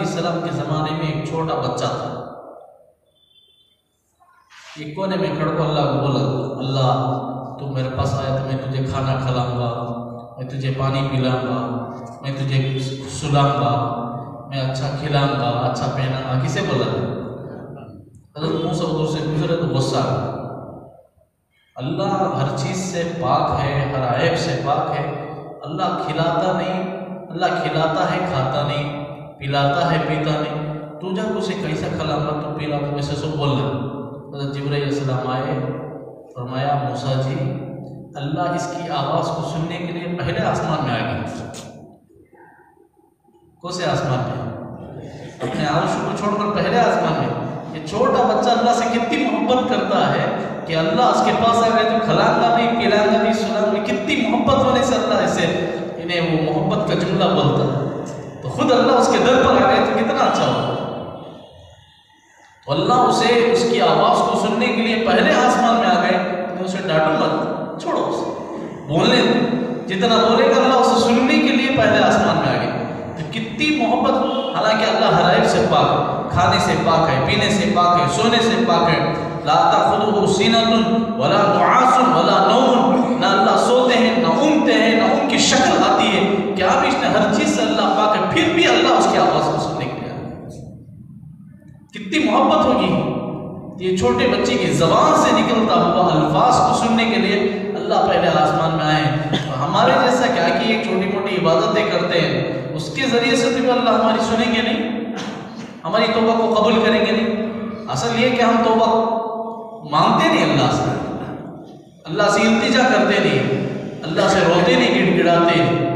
अलैहिस्सलाम के ज़माने में एक छोटा बच्चा था। एक कोने में खड़ा को अल्लाह को बोला, अल्लाह तू मेरे पास आया तो मैं तुझे खाना खिलाऊंगा, मैं तुझे पानी पिलाऊंगा, मैं तुझे सुलाऊंगा, मैं अच्छा खिलाऊंगा, अच्छा पहनाऊंगा। किसे बोला? हज़रत मूसा उधर से गुजरे तो गुस्सा। अल्लाह हर चीज़ से पाक है, हर ऐब से पाक है। अल्लाह खिलाता नहीं, अल्लाह खिलाता है खाता नहीं, पिलाता है पीता नहीं। तू जा उसे कैसा खिलाऊंगा तो पिला तो वैसे सब बोलना। हज़रत जिब्राइल अलैहिस्सलाम आए, फरमाया मूसा जी अल्लाह इसकी आवाज़ को सुनने के लिए पहले आसमान में आ गया। कौन से आसमान में? अपने आर्श को छोड़कर पहले आसमान में। ये छोटा बच्चा अल्लाह से कितनी मोहब्बत करता है कि अल्लाह उसके पास आ गए तो खिलाऊंगा नहीं, पिलाऊंगा नहीं, सुलाऊंगा। कितनी मोहब्बत होने से अल्लाह ऐसे इन्हें वो मोहब्बत का जुमला बोलता है। तो खुद अल्लाह उसके दर पर आ गए तो कितना अच्छा होगा। तो अल्लाह उसे उसकी आवाज़ को सुनने के लिए पहले आसमान में आ गए। तो उसे डांटो मत, छोड़ो उसे, बोलने दो। जितना बोलेगा अल्लाह उसे सुनने के लिए पहले आसमान में आ गए। तो कितनी मोहब्बत। हालांकि अल्लाह हर ऐब से पाक, खाने से पाक है, पीने से पाक है, सोने से पाक है। ला ताखुदुहु सीनतुन वला नुआसुन वला नौमुन। ना अल्लाह सोते हैं, ना ऊँघते हैं, ना उनकी शक्ल आती है। क्या भी इसने हर चीज़ से अल्लाह पाक है, फिर भी अल्लाह उसकी आवाज़ को सुनने के लिए आ गया। कितनी मोहब्बत होगी। ये छोटे बच्चे की ज़बान से निकलता हुआ अल्फाज को सुनने के लिए अल्लाह पहले आसमान में आए। तो हमारे जैसा क्या कि एक छोटी मोटी इबादतें करते हैं, उसके ज़रिए से भी अल्लाह हमारी सुनेंगे नहीं, हमारी तौबा को कबूल करेंगे नहीं। असल ये कि हम तौबा मांगते नहीं अल्लाह से, अल्लाह से इल्तिजा करते नहीं, अल्लाह से रोते नहीं, गिड़गिड़ाते नहीं।